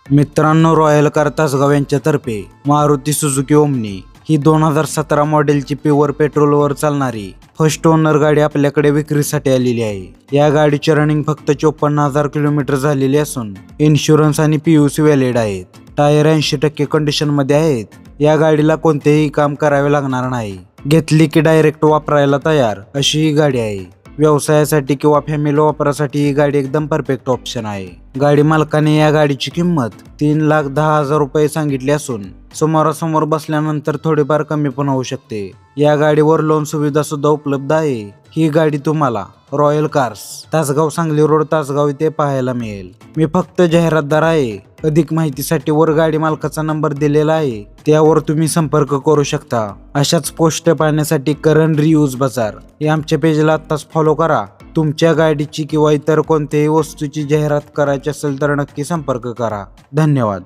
मित्रांनो, royal car Tasgaon यांच्यातर्फे Maruti Suzuki omni ही 2017 मॉडेलची प्युअर पेट्रोलवर चालणारी फर्स्ट ओनर गाडी आपल्याकडे विक्रीसाठी आलेली आहे। या गाडीची रनिंग फक्त 54,000 किलोमीटर झालेली असून इन्शुरन्स आणि PUC व्हॅलिड आहेत। टायर 80% कंडिशन मध्ये आहेत। या गाडीला कोणतेही काम करावे लागणार नाही, घेतली की डायरेक्ट वापरायला तयार अशी ही गाडी आहे। व्यवसायासाठी किंवा फॅमिली वापरासाठी ही गाडी एकदम परफेक्ट ऑप्शन आहे। गाडी मालकाने या गाडीची किंमत 3,10,000 रुपये सांगितली असून समोरासमोर बसल्यानंतर थोडीफार कमी पण होऊ शकते। या गाडीवर लोन सुविधा सुद्धा उपलब्ध आहे। ही गाडी तुम्हाला royal cars Tasgaon Sangli road Tasgaon इथे पाहायला मिळेल। मी फक्त जाहिरातदार आहे। अधिक माहितीसाठी वर गाडी मालकाचा नंबर दिलेला आहे, त्यावर तुम्ही संपर्क करू शकता। अशाच पोस्ट पाहण्यासाठी करण रिव्ह्यूज बाजार या आमच्या पेजला आत्ताच फॉलो करा। तुमच्या गाडीची किंवा इतर कोणत्याही वस्तूची जाहिरात करायची असेल तर नक्की संपर्क करा। धन्यवाद।